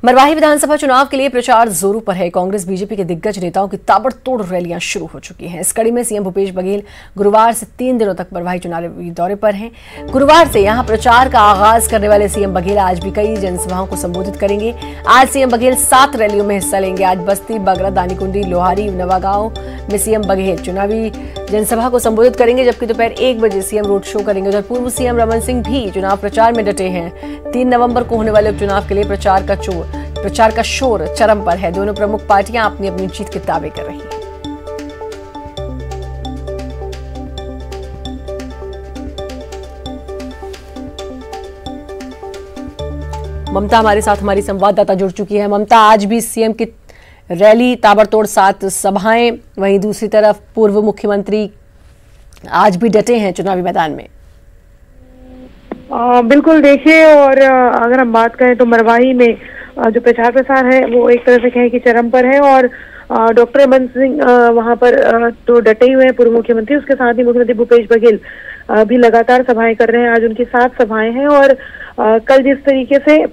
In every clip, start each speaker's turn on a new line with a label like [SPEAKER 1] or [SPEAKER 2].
[SPEAKER 1] मरवाही विधानसभा चुनाव के लिए प्रचार जोरों पर है। कांग्रेस बीजेपी के दिग्गज नेताओं की ताबड़तोड़ रैलियां शुरू हो चुकी हैं। इस कड़ी में सीएम भूपेश बघेल गुरुवार से 3 दिनों तक मरवाही चुनावी दौरे पर हैं। गुरुवार से यहां प्रचार का आगाज करने वाले सीएम बघेल आज भी कई जनसभाओं को संबोधित करेंगे। आज सीएम बघेल 7 रैलियों में हिस्सा लेंगे। आज बस्ती, बगरा, दानीकुंडी, लोहारी, नवागांव में सीएम बघेल चुनावी जनसभा को संबोधित करेंगे, जबकि दोपहर 1 बजे सीएम रोड शो करेंगे। उधर पूर्व सीएम रमन सिंह भी चुनाव प्रचार में डटे हैं। 3 नवंबर को होने वाले उपचुनाव के लिए प्रचार का शोर चरम पर है। दोनों प्रमुख पार्टियां अपनी अपनी जीत के दावे कर रही हैं। ममता हमारे साथ हमारी संवाददाता जुड़ चुकी है। ममता, आज भी सीएम की रैली, ताबड़तोड़ 7 सभाएं, वहीं दूसरी तरफ पूर्व मुख्यमंत्री आज भी डटे हैं चुनावी मैदान में।
[SPEAKER 2] बिल्कुल, देखिए, और अगर हम बात करें तो मरवाही में जो प्रचार प्रसार है वो एक तरह से कहें कि चरम पर है और डॉक्टर रमन सिंह वहां पर तो डटे हुए हैं, पूर्व मुख्यमंत्री। उसके साथ ही मुख्यमंत्री भूपेश बघेल भी लगातार सभाएं कर रहे हैं। आज उनकी 7 सभाएं हैं और कल जिस तरीके से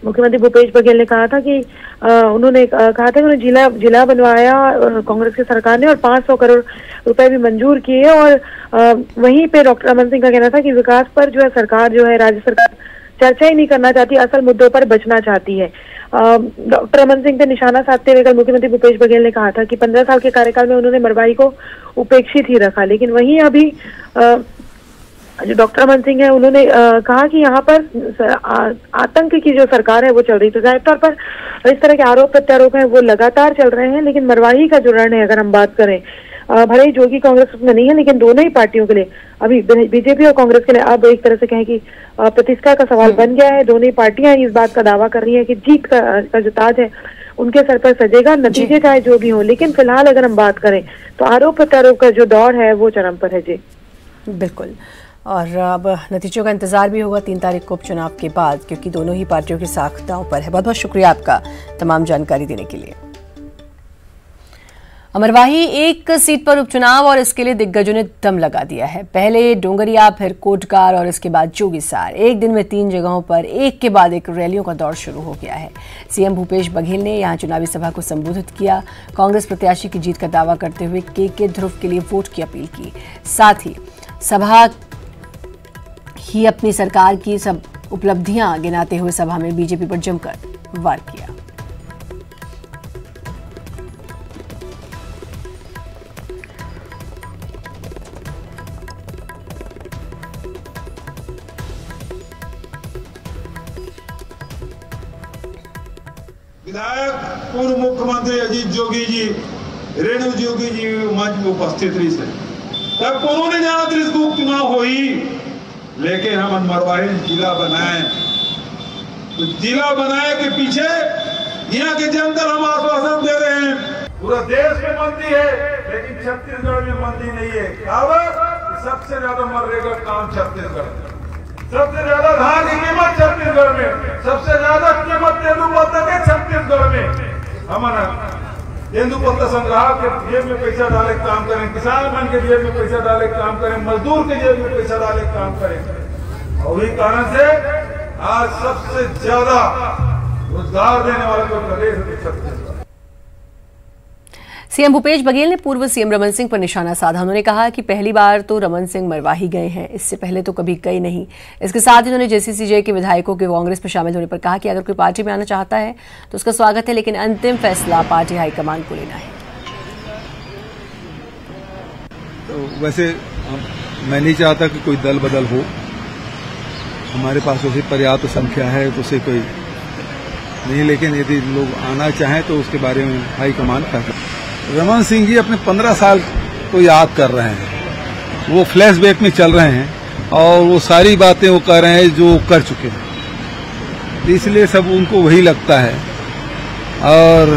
[SPEAKER 2] मुख्यमंत्री भूपेश बघेल ने कहा था कि उन्होंने कहा था कि उन्होंने जिला बनवाया कांग्रेस की सरकार ने और 500 करोड़ रुपए भी मंजूर किए। और वहीं पे डॉक्टर रमन सिंह का कहना था कि विकास पर जो है सरकार, जो है राज्य सरकार चर्चा ही नहीं करना चाहती, असल मुद्दों पर बचना चाहती है। डॉक्टर रमन सिंह पे निशाना साधते हुए कल मुख्यमंत्री भूपेश बघेल ने कहा था कि 15 साल के कार्यकाल में उन्होंने मरवाही को उपेक्षित ही रखा। लेकिन वहीं अभी जो डॉक्टर रमन सिंह है उन्होंने कहा कि यहाँ पर आतंक की जो सरकार है वो चल रही। तो जाहिर तौर पर इस तरह के आरोप प्रत्यारोप हैं वो लगातार चल रहे हैं। लेकिन मरवाही का जो रण है, अगर हम बात करें, भले ही जोगी कांग्रेस उसमें नहीं है, लेकिन दोनों ही पार्टियों के लिए अभी बीजेपी और कांग्रेस के लिए अब एक तरह से कहें कि प्रतिष्ठा का सवाल बन गया है। दोनों ही पार्टियां इस बात का दावा कर रही है कि जीत का जो ताज है उनके सर पर सजेगा, नतीजे चाहे जो भी हो। लेकिन फिलहाल अगर हम बात करें तो आरोप प्रत्यारोप का जो दौर है वो चरम पर है। जी
[SPEAKER 1] बिल्कुल, और अब नतीजों का इंतजार भी होगा 3 तारीख को उपचुनाव के बाद, क्योंकि दोनों ही पार्टियों की साख दांव पर है। बहुत बहुत शुक्रिया आपका तमाम जानकारी देने के लिए। मरवाही 1 सीट पर उपचुनाव और इसके लिए दिग्गजों ने दम लगा दिया है। पहले डोंगरिया, फिर कोटकार और इसके बाद जोगीसार। एक दिन में 3 जगहों पर एक के बाद एक रैलियों का दौर शुरू हो गया है। सीएम भूपेश बघेल ने यहां चुनावी सभा को संबोधित किया। कांग्रेस प्रत्याशी की जीत का दावा करते हुए के ध्रुव के लिए वोट की अपील की। साथ ही सभा ही अपनी सरकार की सब उपलब्धियां गिनाते हुए सभा में बीजेपी पर जमकर वार किया।
[SPEAKER 3] विधायक पूर्व मुख्यमंत्री अजीत जोगी जी, रेणु जोगी जी मंच में उपस्थित रही से तब उन्होंने जाना था इसको उपचुनाव हो ही, लेकिन हम मरवाही जिला बनाए। तो जिला बनाए के पीछे यहाँ के जनता हम आश्वासन दे रहे हैं। पूरा देश में मंदी है लेकिन छत्तीसगढ़ में मंदी नहीं है। सबसे ज्यादा मनरेगा काम छत्तीसगढ़ में, सबसे ज्यादा धान की कीमत छत्तीसगढ़ में, सबसे ज्यादा कीमत तेंदुपत्ता के छत्तीसगढ़ में। हमारा तेंदुपत्ता संग्राहक के जेब में पैसा डाले काम करें, किसान मन के जेब में पैसा डाले काम करें, मजदूर के जेब में पैसा डाले काम करें। और इस कारण से आज सबसे ज्यादा रोजगार देने वाला कोई प्रदेश है छत्तीसगढ़।
[SPEAKER 1] सीएम भूपेश बघेल ने पूर्व सीएम रमन सिंह पर निशाना साधा। उन्होंने कहा कि पहली बार तो रमन सिंह मरवाही गए हैं, इससे पहले तो कभी गए नहीं। इसके साथ ही उन्होंने जेसीसीजे के विधायकों के कांग्रेस में शामिल होने पर कहा कि अगर कोई पार्टी में आना चाहता है तो उसका स्वागत है, लेकिन अंतिम फैसला पार्टी हाईकमान को लेना है।
[SPEAKER 4] तो वैसे मैं नहीं चाहता कि कोई दल बदल हो। हमारे पास वैसे पर्याप्त संख्या है तो उसे कोई नहीं, लेकिन यदि लोग आना चाहें तो उसके बारे में हाईकमान फैसला। रमन सिंह जी अपने 15 साल को याद कर रहे हैं, वो फ्लैशबैक में चल रहे हैं और वो सारी बातें वो कर रहे हैं जो कर चुके हैं, इसलिए सब उनको वही लगता है। और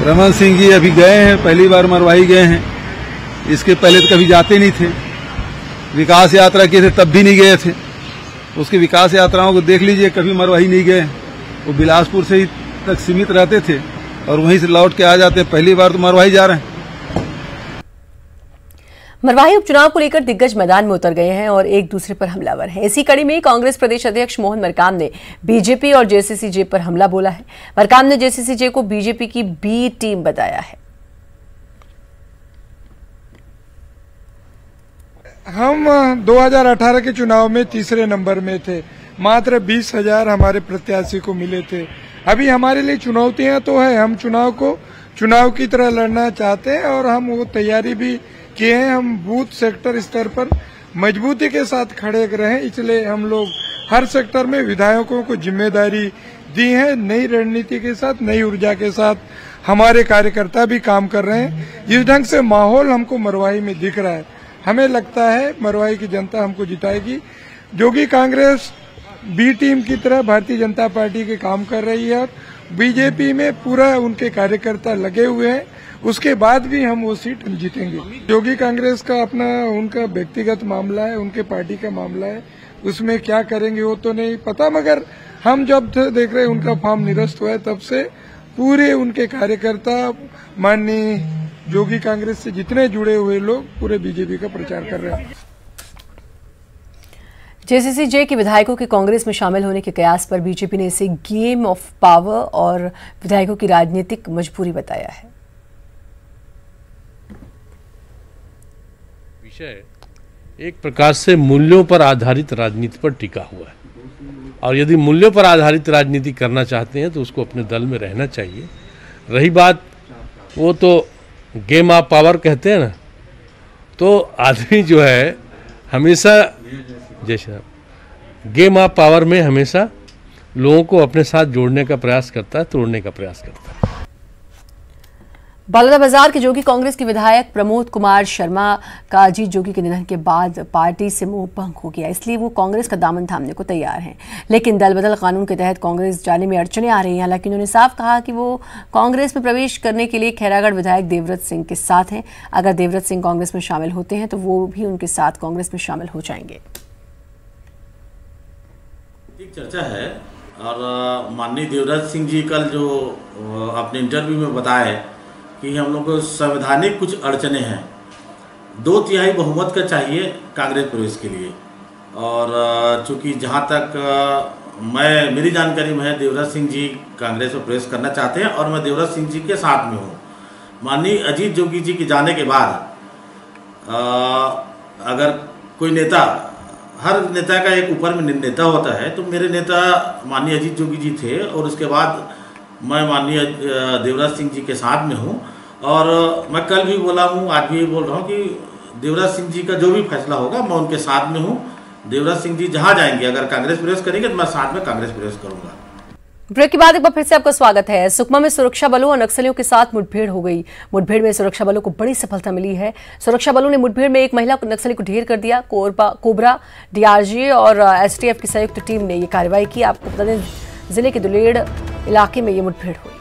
[SPEAKER 4] रमन सिंह जी अभी गए हैं, पहली बार मरवाही गए हैं, इसके पहले तो कभी जाते नहीं थे। विकास यात्रा किए थे तब भी नहीं गए थे। उसकी विकास यात्राओं को देख लीजिए, कभी मरवाही नहीं गए। वो बिलासपुर से ही तक सीमित रहते थे और वहीं से लौट के आ जाते हैं। पहली बार तो मरवाही जा रहे हैं।
[SPEAKER 1] मरवाही उपचुनाव को लेकर दिग्गज मैदान में उतर गए हैं और एक दूसरे पर हमलावर हैं। इसी कड़ी में कांग्रेस प्रदेश अध्यक्ष मोहन मरकाम ने बीजेपी और जेसीसी-जे पर हमला बोला है। मरकाम ने जेसीसी-जे को बीजेपी की बी टीम बताया है।
[SPEAKER 5] हम 2018 के चुनाव में तीसरे नंबर में थे, मात्र 20,000 हमारे प्रत्याशी को मिले थे। अभी हमारे लिए चुनौतियां तो है, हम चुनाव की तरह लड़ना चाहते हैं और हम वो तैयारी भी किए हैं। हम बूथ सेक्टर स्तर पर मजबूती के साथ खड़े रहे, इसलिए हम लोग हर सेक्टर में विधायकों को जिम्मेदारी दी है। नई रणनीति के साथ, नई ऊर्जा के साथ हमारे कार्यकर्ता भी काम कर रहे हैं। जिस ढंग से माहौल हमको मरवाही में दिख रहा है, हमें लगता है मरवाही की जनता हमको जिताएगी। जोगी कांग्रेस बी टीम की तरह भारतीय जनता पार्टी के काम कर रही है और बीजेपी में पूरा उनके कार्यकर्ता लगे हुए हैं। उसके बाद भी हम वो सीट जीतेंगे। जोगी कांग्रेस का अपना उनका व्यक्तिगत मामला है, उनके पार्टी का मामला है, उसमें क्या करेंगे वो तो नहीं पता, मगर हम जब से देख रहे हैं उनका फॉर्म निरस्त हुआ है तब से पूरे उनके कार्यकर्ता माननीय जोगी कांग्रेस से जितने जुड़े हुए लोग पूरे बीजेपी का प्रचार कर रहे हैं।
[SPEAKER 1] जेसीसी-जे के विधायकों के कांग्रेस में शामिल होने के कयास पर बीजेपी ने इसे गेम ऑफ पावर और विधायकों की राजनीतिक मजबूरी बताया है।
[SPEAKER 6] विषय एक प्रकार से मूल्यों पर आधारित राजनीति पर टिका हुआ है और यदि मूल्यों पर आधारित राजनीति करना चाहते हैं तो उसको अपने दल में रहना चाहिए। रही बात वो तो गेम ऑफ पावर कहते हैं ना, तो आदमी जो है हमेशा जैसे गेम ऑफ पावर में हमेशा लोगों को अपने साथ जोड़ने का प्रयास करता है, तोड़ने का प्रयास करता है।
[SPEAKER 1] बलौदाबाजार के जोगी कांग्रेस के विधायक प्रमोद कुमार शर्मा का अजीत जोगी के निधन के बाद पार्टी से मोह भंग हो गया, इसलिए वो कांग्रेस का दामन थामने को तैयार हैं। लेकिन दल बदल कानून के तहत कांग्रेस जाने में अड़चने आ रही हैं। हालांकि उन्होंने साफ कहा कि वो कांग्रेस में प्रवेश करने के लिए खैरागढ़ विधायक देवव्रत सिंह के साथ हैं। अगर देवव्रत सिंह कांग्रेस में शामिल होते हैं तो वो भी उनके साथ कांग्रेस में शामिल हो जाएंगे।
[SPEAKER 7] चर्चा है और माननीय देवव्रत सिंह जी कल जो अपने इंटरव्यू में बताए कि हम लोग को संवैधानिक कुछ अड़चने हैं, 2/3 बहुमत का चाहिए कांग्रेस प्रवेश के लिए। और चूंकि जहां तक मेरी जानकारी में है, देवव्रत सिंह जी कांग्रेस में प्रवेश करना चाहते हैं और मैं देवव्रत सिंह जी के साथ में हूँ। माननीय अजीत जोगी जी के जाने के बाद अगर कोई नेता, हर नेता का एक ऊपर में नेता होता है, तो मेरे नेता माननीय अजीत जोगी जी थे और उसके बाद मैं माननीय देवव्रत सिंह जी के साथ में हूँ। और मैं कल भी बोला हूँ, आज भी बोल रहा हूँ कि देवव्रत सिंह जी का जो भी फैसला होगा मैं उनके साथ में हूँ। देवव्रत सिंह जी जहाँ जाएंगे, अगर कांग्रेस प्रवेश करेंगे तो मैं साथ में कांग्रेस प्रवेश करूँगा।
[SPEAKER 1] ब्रेक के बाद एक बार फिर से आपका स्वागत है। सुकमा में सुरक्षा बलों और नक्सलियों के साथ मुठभेड़ हो गई। मुठभेड़ में सुरक्षा बलों को बड़ी सफलता मिली है। सुरक्षा बलों ने मुठभेड़ में एक महिला नक्सली को ढेर कर दिया। कोबरा, डीआरजी और एसटीएफ की संयुक्त टीम ने ये कार्रवाई की। आपको बता दें, जिले के दुलेड़ इलाके में ये मुठभेड़ हुई।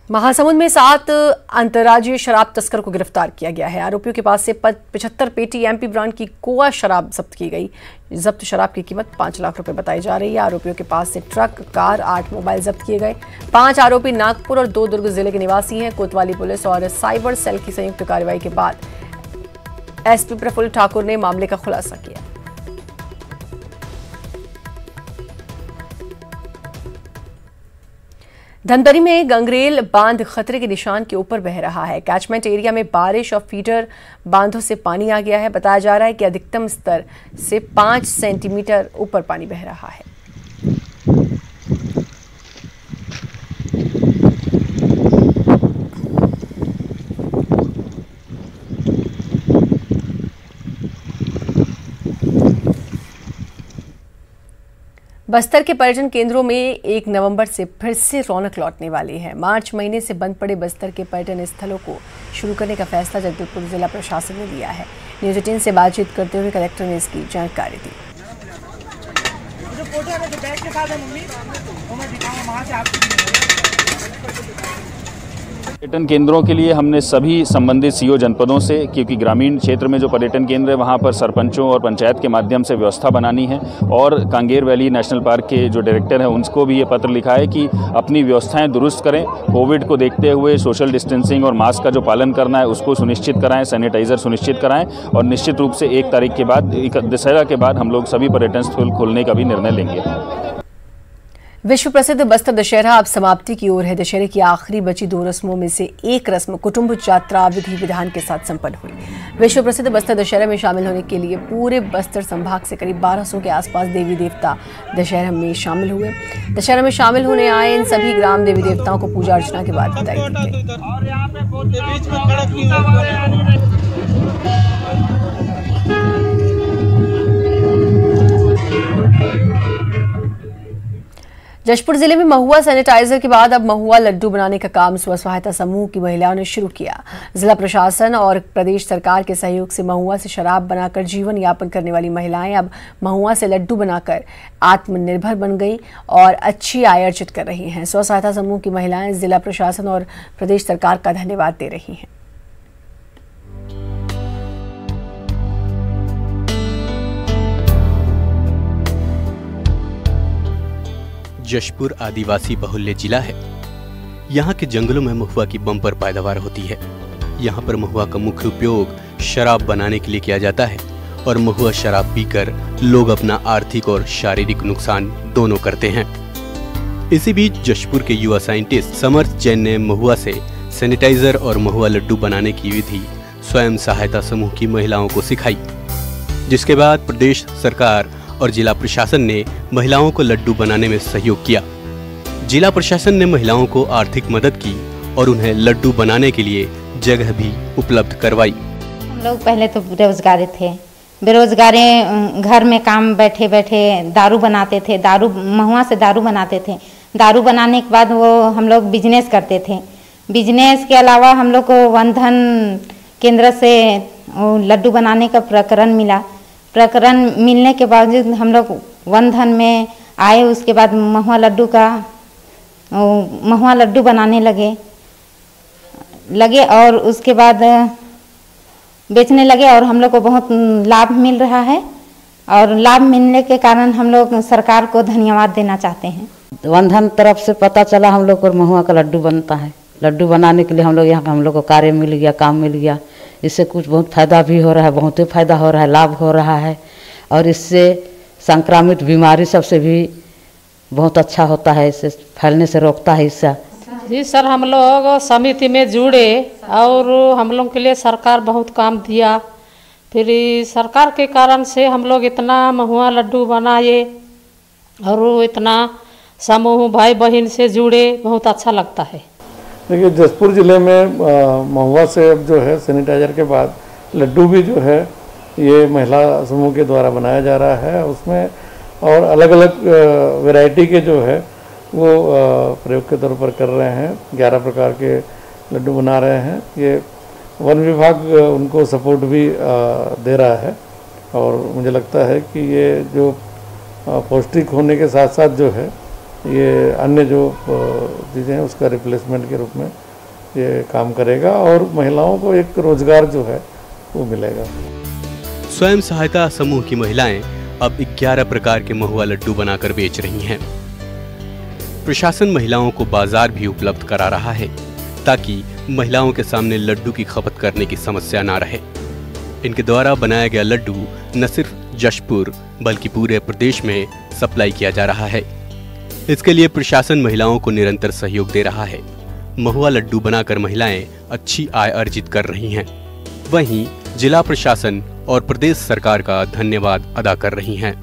[SPEAKER 1] महासमुंद में 7 अंतर्राज्यीय शराब तस्कर को गिरफ्तार किया गया है। आरोपियों के पास से 75 पेटी एमपी ब्रांड की गोवा शराब जब्त की गई। जब्त शराब की कीमत 5 लाख रुपए बताई जा रही है। आरोपियों के पास से ट्रक, कार, 8 मोबाइल जब्त किए गए। 5 आरोपी नागपुर और 2 दुर्ग जिले के निवासी हैं। कोतवाली पुलिस और साइबर सेल की संयुक्त कार्रवाई के बाद एसपी प्रफुल्ल ठाकुर ने मामले का खुलासा किया। धमतरी में गंगरेल बांध खतरे के निशान के ऊपर बह रहा है। कैचमेंट एरिया में बारिश और फीडर बांधों से पानी आ गया है। बताया जा रहा है कि अधिकतम स्तर से 5 सेंटीमीटर ऊपर पानी बह रहा है। बस्तर के पर्यटन केंद्रों में 1 नवंबर से फिर से रौनक लौटने वाली है। मार्च महीने से बंद पड़े बस्तर के पर्यटन स्थलों को शुरू करने का फैसला जगदलपुर जिला प्रशासन ने लिया है। न्यूज़ 18 से बातचीत करते हुए कलेक्टर ने इसकी जानकारी दी।
[SPEAKER 8] पर्यटन केंद्रों के लिए हमने सभी संबंधित सीओ जनपदों से, क्योंकि ग्रामीण क्षेत्र में जो पर्यटन केंद्र है वहाँ पर सरपंचों और पंचायत के माध्यम से व्यवस्था बनानी है, और कांगेर वैली नेशनल पार्क के जो डायरेक्टर हैं उनको भी ये पत्र लिखा है कि अपनी व्यवस्थाएं दुरुस्त करें। कोविड को देखते हुए सोशल डिस्टेंसिंग और मास्क का जो पालन करना है उसको सुनिश्चित कराएं, सैनिटाइजर सुनिश्चित कराएं, और निश्चित रूप से 1 तारीख के बाद, दशहरा के बाद हम लोग सभी पर्यटन स्थल खोलने का भी निर्णय लेंगे।
[SPEAKER 1] विश्व प्रसिद्ध बस्तर दशहरा अब समाप्ति की ओर है। दशहरे की आखिरी बची 2 रस्मों में से एक रस्म कुटुंब यात्रा विधि विधान के साथ संपन्न हुई। विश्व प्रसिद्ध बस्तर दशहरा में शामिल होने के लिए पूरे बस्तर संभाग से करीब 1200 के आसपास देवी देवता दशहरा में शामिल हुए। दशहरा में शामिल होने आए इन सभी ग्राम देवी देवताओं को पूजा अर्चना के बाद विदाई दी गई। जशपुर जिले में महुआ सैनिटाइजर के बाद अब महुआ लड्डू बनाने का काम स्व सहायता समूह की महिलाओं ने शुरू किया। जिला प्रशासन और प्रदेश सरकार के सहयोग से महुआ से शराब बनाकर जीवन यापन करने वाली महिलाएं अब महुआ से लड्डू बनाकर आत्मनिर्भर बन गई और अच्छी आय अर्जित कर रही हैं। स्व सहायता समूह की महिलाएं जिला प्रशासन और प्रदेश सरकार का धन्यवाद दे रही हैं।
[SPEAKER 9] जशपुर आदिवासी बहुल्य जिला है। यहाँ के जंगलों में महुआ की बम्पर पैदावार होती है। यहाँ पर महुआ का मुख्य उपयोग शराब बनाने के लिए किया जाता है और महुआ शराब पीकर लोग अपना आर्थिक और शारीरिक नुकसान दोनों करते हैं। इसी बीच जशपुर के युवा साइंटिस्ट समर्थ जैन ने महुआ से सैनिटाइजर और महुआ लड्डू बनाने की विधि स्वयं सहायता समूह की महिलाओं को सिखाई, जिसके बाद प्रदेश सरकार और जिला प्रशासन ने महिलाओं को लड्डू बनाने में सहयोग किया। जिला प्रशासन ने महिलाओं को आर्थिक मदद की और उन्हें लड्डू बनाने के लिए जगह भी उपलब्ध करवाई।
[SPEAKER 10] हम लोग पहले तो बेरोजगारी थे, बेरोजगारी घर में काम बैठे बैठे दारू बनाते थे, महुआ से दारू बनाते थे। दारू बनाने के बाद वो हम लोग बिजनेस करते थे। बिजनेस के अलावा हम लोग को वनधन केंद्र से लड्डू बनाने का प्रकरण मिला। प्रकरण मिलने के बावजूद हम लोग वनधन में आए। उसके बाद महुआ लड्डू बनाने लगे और उसके बाद बेचने लगे और हम लोग को बहुत लाभ मिल रहा है। और लाभ मिलने के कारण हम लोग सरकार को धन्यवाद देना चाहते हैं।
[SPEAKER 11] वनधन तरफ से पता चला हम लोग को महुआ का लड्डू बनता है। लड्डू बनाने के लिए हम लोग को कार्य मिल गया, काम मिल गया। इससे कुछ बहुत फायदा भी हो रहा है, बहुत ही फायदा हो रहा है, लाभ हो रहा है। और इससे संक्रामित बीमारी सबसे भी बहुत अच्छा होता है, इससे फैलने से रोकता है। इससे
[SPEAKER 12] जी सर, हम लोग समिति में जुड़े और हम लोग के लिए सरकार बहुत काम दिया। फिर सरकार के कारण से हम लोग इतना महुआ लड्डू बनाए और इतना समूह भाई बहन से जुड़े, बहुत अच्छा लगता है।
[SPEAKER 13] देखिए, जशपुर ज़िले में महुआ से अब जो है सैनिटाइजर के बाद लड्डू भी जो है ये महिला समूह के द्वारा बनाया जा रहा है। उसमें और अलग अलग वैरायटी के जो है वो प्रयोग के तौर पर कर रहे हैं। 11 प्रकार के लड्डू बना रहे हैं। ये वन विभाग उनको सपोर्ट भी दे रहा है और मुझे लगता है कि ये जो पौष्टिक होने के साथ साथ जो है ये अन्य जो चीज़ें हैं उसका रिप्लेसमेंट के रूप में ये काम करेगा और महिलाओं को एक रोजगार जो है वो मिलेगा।
[SPEAKER 9] स्वयं सहायता समूह की महिलाएं अब 11 प्रकार के महुआ लड्डू बनाकर बेच रही हैं। प्रशासन महिलाओं को बाजार भी उपलब्ध करा रहा है ताकि महिलाओं के सामने लड्डू की खपत करने की समस्या ना रहे। इनके द्वारा बनाया गया लड्डू न सिर्फ जशपुर बल्कि पूरे प्रदेश में सप्लाई किया जा रहा है। इसके लिए प्रशासन महिलाओं को निरंतर सहयोग दे रहा है। महुआ लड्डू बनाकर महिलाएं अच्छी आय अर्जित कर रही हैं। वहीं जिला प्रशासन और प्रदेश सरकार का धन्यवाद अदा कर रही हैं।